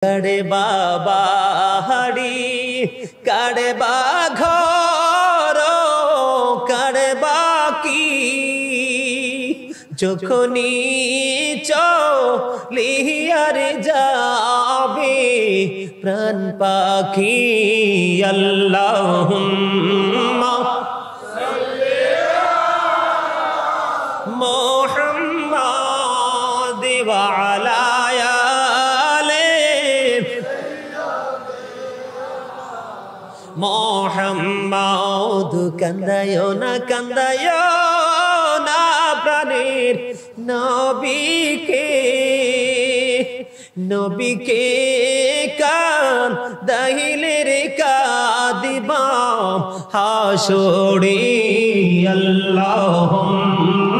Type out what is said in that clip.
কাড়ে বাবা হাড়ি কাড়ে বা ঘর কাড়ে বাকি যখনই চলিয়ার যাবে প্রাণ পাখি আল্লাহুম্মা মুহাম্মাদ ওয়া আলা মোহাম্মদ কান্দায়ো না প্রাণের নবীকে কান্দাইলে রে কাঁদিবা হাসরে আল্লাহুম্মা